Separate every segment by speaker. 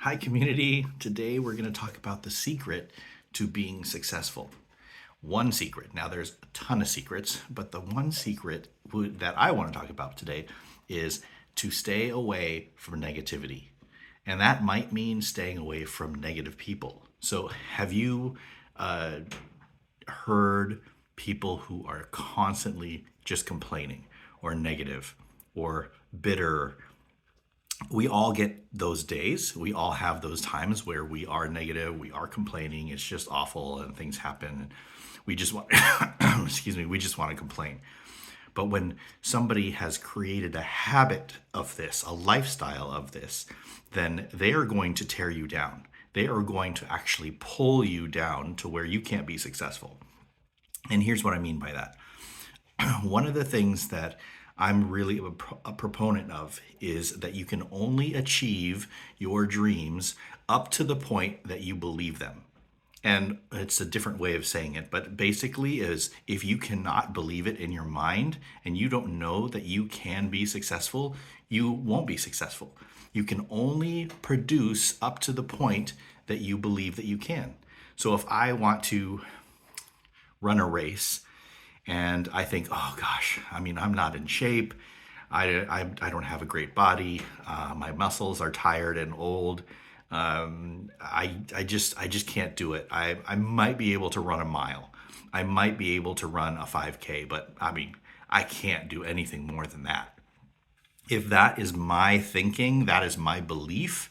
Speaker 1: Hi, community. Today we're going to talk about the secret to being successful. One secret. Now, there's a ton of secrets, but the one secret that I want to talk about today is to stay away from negativity. And that might mean staying away from negative people. So, have you heard people who are constantly just complaining or negative or bitter? We all get those days. We all have those times where we are negative, we are complaining, it's just awful and things happen. We just want, excuse me, we just want to complain. But when somebody has created a habit of this, a lifestyle of this, then they are going to tear you down. They are going to actually pull you down to where you can't be successful. And here's what I mean by that. One of the things that I'm really a proponent of is that you can only achieve your dreams up to the point that you believe them. And it's a different way of saying it, but basically is if you cannot believe it in your mind and you don't know that you can be successful, you won't be successful. You can only produce up to the point that you believe that you can. So if I want to run a race and I think, oh gosh, I mean, I'm not in shape. I don't have a great body. My muscles are tired and old. I just can't do it. I might be able to run a mile. I might be able to run a 5K, but I mean, I can't do anything more than that. If that is my thinking, that is my belief,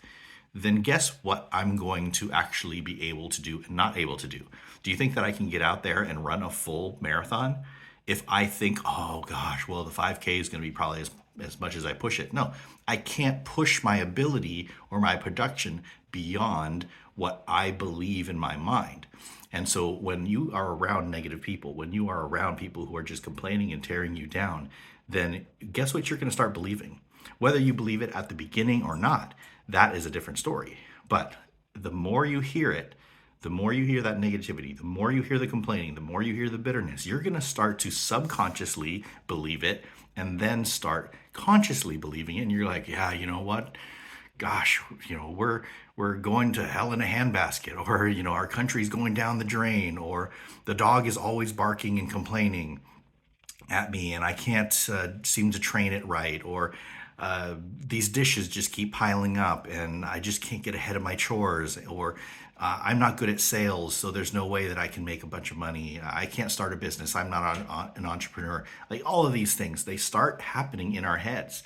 Speaker 1: then guess what I'm going to actually be able to do and not able to do? Do you think that I can get out there and run a full marathon? If I think, oh gosh, well, the 5K is going to be probably as much as I push it. No, I can't push my ability or my production beyond what I believe in my mind. And so when you are around negative people, when you are around people who are just complaining and tearing you down, then guess what you're going to start believing? Whether you believe it at the beginning or not, that is a different story. But the more you hear it, the more you hear that negativity, the more you hear the complaining, the more you hear the bitterness, you're going to start to subconsciously believe it and then start consciously believing it. And you're like, yeah, you know what? Gosh, we're going to hell in a handbasket, or our country's going down the drain, or the dog is always barking and complaining at me and I can't seem to train it right, or these dishes just keep piling up and I just can't get ahead of my chores, or I'm not good at sales, so there's no way that I can make a bunch of money. I can't start a business. I'm not an entrepreneur. Like all of these things, they start happening in our heads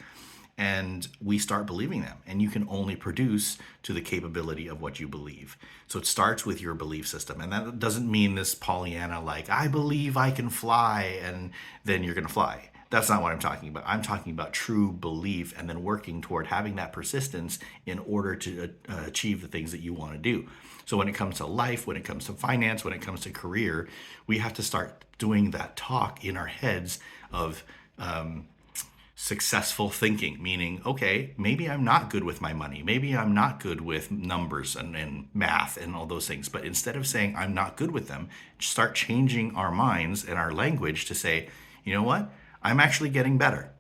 Speaker 1: and we start believing them, and you can only produce to the capability of what you believe. So it starts with your belief system, and that doesn't mean this Pollyanna like I believe I can fly and then you're going to fly. That's not what I'm talking about. I'm talking about true belief and then working toward having that persistence in order to achieve the things that you want to do. So when it comes to life, when it comes to finance, when it comes to career, we have to start doing that talk in our heads of successful thinking, meaning, okay, maybe I'm not good with my money. Maybe I'm not good with numbers and math and all those things. But instead of saying I'm not good with them, start changing our minds and our language to say, you know what? I'm actually getting better.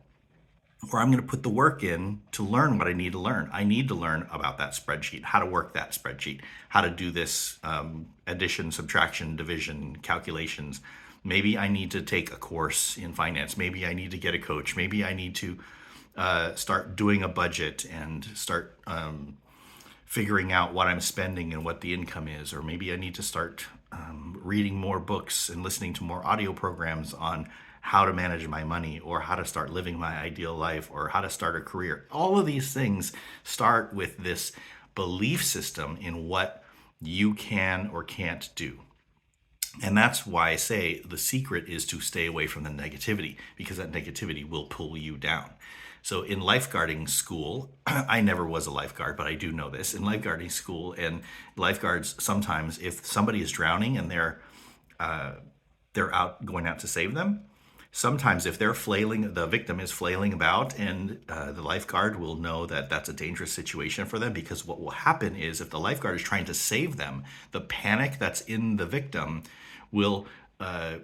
Speaker 1: Or I'm going to put the work in to learn what I need to learn. I need to learn about that spreadsheet, how to work that spreadsheet, how to do this addition, subtraction, division, calculations. Maybe I need to take a course in finance. Maybe I need to get a coach. Maybe I need to start doing a budget and start figuring out what I'm spending and what the income is. Or maybe I need to start reading more books and listening to more audio programs on how to manage my money, or how to start living my ideal life, or how to start a career. All of these things start with this belief system in what you can or can't do. And that's why I say the secret is to stay away from the negativity, because that negativity will pull you down. So in lifeguarding school, I never was a lifeguard, but I do know this. In lifeguarding school and lifeguards, sometimes if somebody is drowning and they're out going out to save them, sometimes if they're flailing, the victim is flailing about, and the lifeguard will know that that's a dangerous situation for them, because what will happen is if the lifeguard is trying to save them, the panic that's in the victim will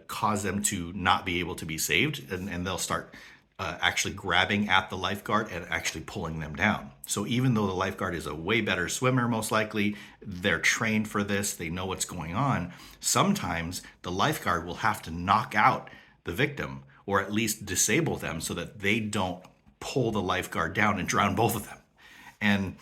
Speaker 1: cause them to not be able to be saved, and they'll start actually grabbing at the lifeguard and actually pulling them down. So even though the lifeguard is a way better swimmer, most likely, they're trained for this, they know what's going on, sometimes the lifeguard will have to knock out the victim or at least disable them so that they don't pull the lifeguard down and drown both of them. And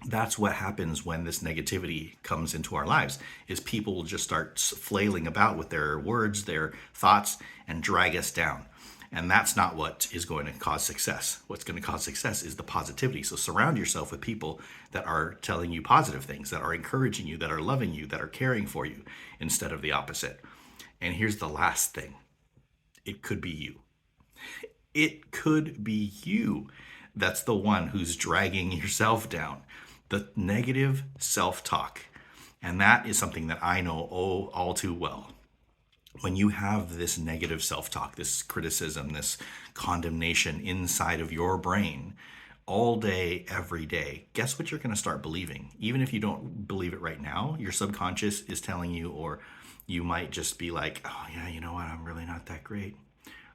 Speaker 1: that's what happens when this negativity comes into our lives, is people will just start flailing about with their words, their thoughts, and drag us down. And that's not what is going to cause success. What's going to cause success is the positivity. So surround yourself with people that are telling you positive things, that are encouraging you, that are loving you, that are caring for you, instead of the opposite. And here's the last thing. It could be you. It could be you that's the one who's dragging yourself down. The negative self-talk. And that is something that I know all too well. When you have this negative self-talk, this criticism, this condemnation inside of your brain all day, every day, guess what you're going to start believing? Even if you don't believe it right now, your subconscious is telling you, or you might just be like, oh yeah, you know what? I'm really not that great.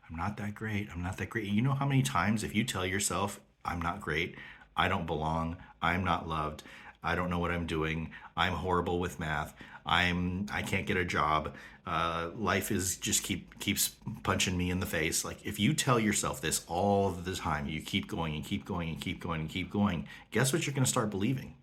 Speaker 1: I'm not that great. I'm not that great. You know how many times if you tell yourself, I'm not great, I don't belong, I'm not loved, I don't know what I'm doing, I'm horrible with math, I can't get a job, life is just keeps punching me in the face. Like if you tell yourself this all the time, you keep going and keep going and keep going and keep going, guess what you're going to start believing?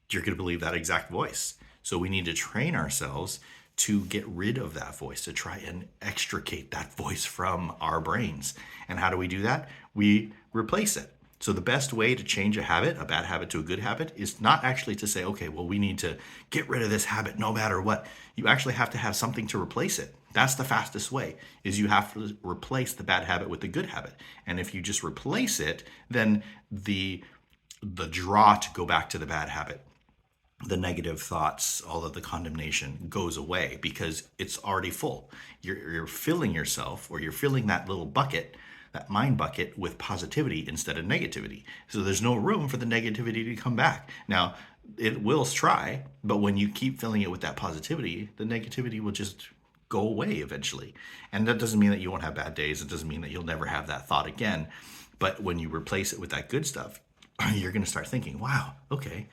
Speaker 1: You're going to believe that exact voice. So we need to train ourselves to get rid of that voice, to try and extricate that voice from our brains. And how do we do that? We replace it. So the best way to change a habit, a bad habit to a good habit, is not actually to say, okay, well, we need to get rid of this habit no matter what. You actually have to have something to replace it. That's the fastest way, is you have to replace the bad habit with the good habit. And if you just replace it, then the draw to go back to the bad habit, the negative thoughts, all of the condemnation goes away because it's already full. You're filling yourself, or you're filling that little bucket, that mind bucket, with positivity instead of negativity. So there's no room for the negativity to come back. Now, it will try, but when you keep filling it with that positivity, the negativity will just go away eventually. And that doesn't mean that you won't have bad days. It doesn't mean that you'll never have that thought again. But when you replace it with that good stuff, you're going to start thinking, wow, okay,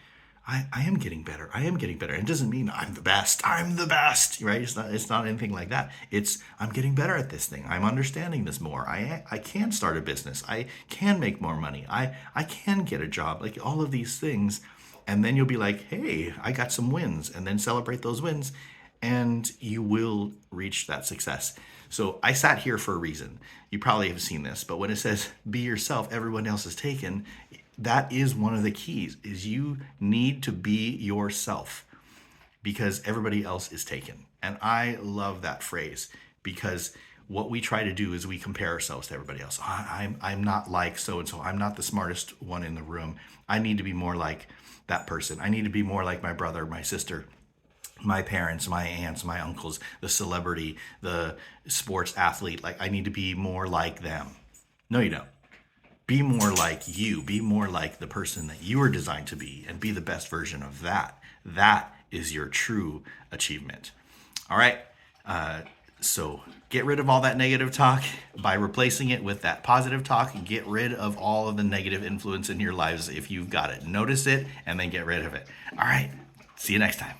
Speaker 1: I am getting better. I am getting better. It doesn't mean I'm the best. I'm the best, right? It's not anything like that. It's I'm getting better at this thing. I'm understanding this more. I can start a business. I can make more money. I can get a job. Like all of these things. And then you'll be like, hey, I got some wins. And then celebrate those wins. And you will reach that success. So I sat here for a reason. You probably have seen this, but when it says be yourself, everyone else is taken, that is one of the keys, is you need to be yourself because everybody else is taken. And I love that phrase, because what we try to do is we compare ourselves to everybody else. I'm not like so-and-so. I'm not the smartest one in the room. I need to be more like that person. I need to be more like my brother, my sister, my parents, my aunts, my uncles, the celebrity, the sports athlete. Like I need to be more like them. No, you don't. Be more like you. Be more like the person that you are designed to be, and be the best version of that. That is your true achievement. All right. So get rid of all that negative talk by replacing it with that positive talk. Get rid of all of the negative influence in your lives if you've got it. Notice it and then get rid of it. All right. See you next time.